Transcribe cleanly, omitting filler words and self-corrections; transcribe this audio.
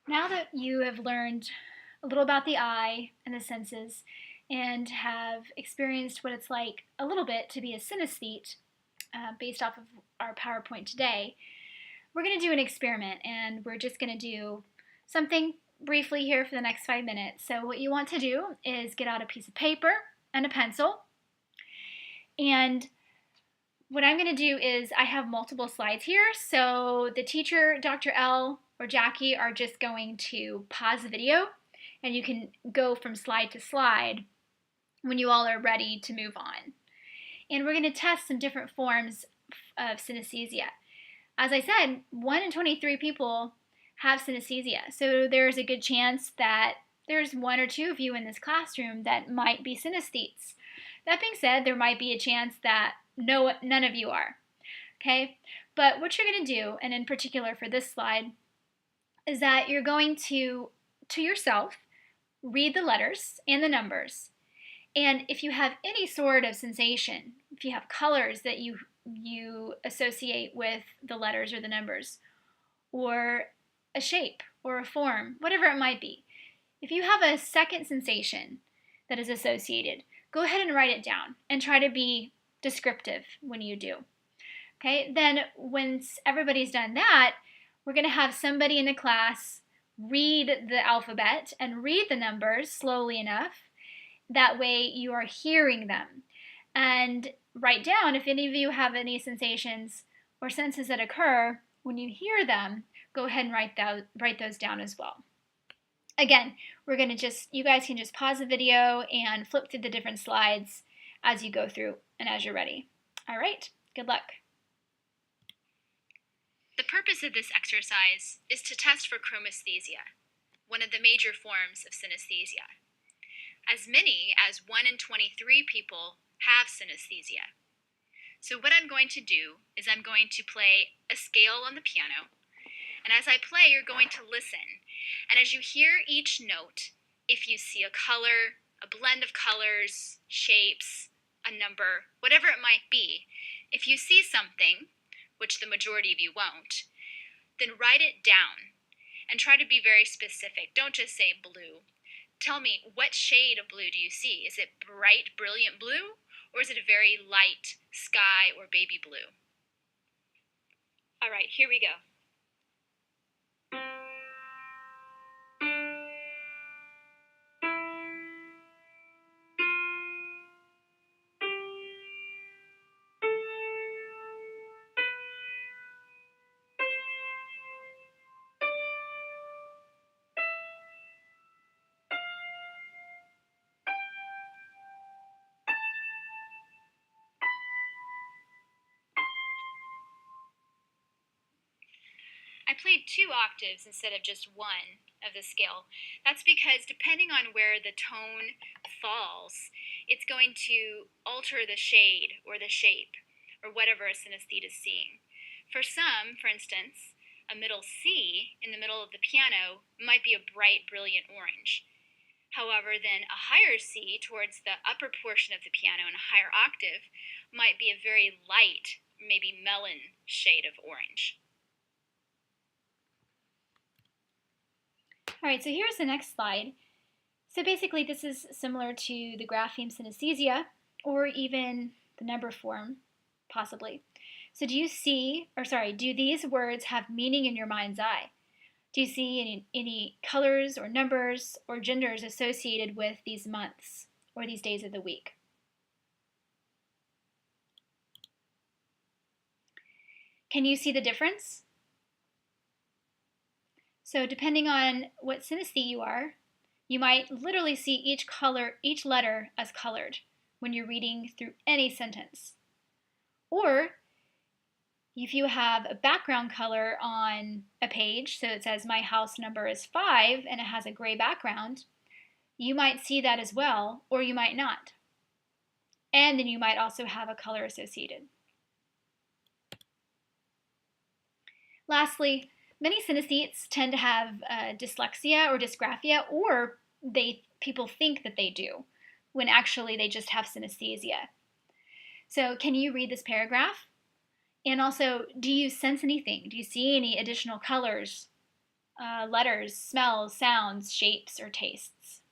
Now that you have learned a little about the eye and the senses and have experienced what it's like a little bit to be a synesthete based off of our PowerPoint today, we're going to do an experiment and we're just going to do something briefly here for the next 5 minutes. So what you want to do is get out a piece of paper and a pencil, and what I'm going to do is I have multiple slides here, so the teacher, Dr. L or Jackie, are just going to pause the video and you can go from slide to slide when you all are ready to move on. And we're going to test some different forms of synesthesia. As I said, 1 in 23 people have synesthesia, so there's a good chance that there's 1 or 2 of you in this classroom that might be synesthetes. That being said, there might be a chance that none of you are, okay? But what you're going to do, and in particular for this slide, is that you're going to yourself, read the letters and the numbers. And if you have any sort of sensation, if you have colors that you associate with the letters or the numbers, or a shape or a form, whatever it might be, if you have a second sensation that is associated, go ahead and write it down and try to be descriptive when you do. Okay, then once everybody's done that, we're going to have somebody in the class read the alphabet and read the numbers slowly enough. That way you are hearing them. And write down if any of you have any sensations or senses that occur when you hear them. Go ahead and write those down as well. Again, you guys can just pause the video and flip through the different slides as you go through and as you're ready. All right, good luck. The purpose of this exercise is to test for chromesthesia, one of the major forms of synesthesia. As many as 1 in 23 people have synesthesia. So what I'm going to do is I'm going to play a scale on the piano, and as I play, you're going to listen. And as you hear each note, if you see a color, a blend of colors, shapes, a number, whatever it might be, if you see something, which the majority of you won't, then write it down and try to be very specific. Don't just say blue. Tell me, what shade of blue do you see? Is it bright, brilliant blue, or is it a very light sky or baby blue? All right, here we go. I played 2 octaves instead of just 1 of the scale. That's because depending on where the tone falls, it's going to alter the shade or the shape or whatever a synesthete is seeing. For some, for instance, a middle C in the middle of the piano might be a bright, brilliant orange. However, then a higher C towards the upper portion of the piano in a higher octave might be a very light, maybe melon shade of orange. All right, so here's the next slide. So basically this is similar to the grapheme synesthesia or even the number form, possibly. So do these words have meaning in your mind's eye? Do you see any colors or numbers or genders associated with these months or these days of the week? Can you see the difference? So depending on what synesthete you are, you might literally see each letter as colored when you're reading through any sentence. Or if you have a background color on a page, so it says my house number is 5 and it has a gray background, you might see that as well, or you might not. And then you might also have a color associated. Lastly, many synesthetes tend to have dyslexia or dysgraphia, or people think that they do, when actually they just have synesthesia. So can you read this paragraph? And also, do you sense anything? Do you see any additional colors letters, smells, sounds, shapes, or tastes.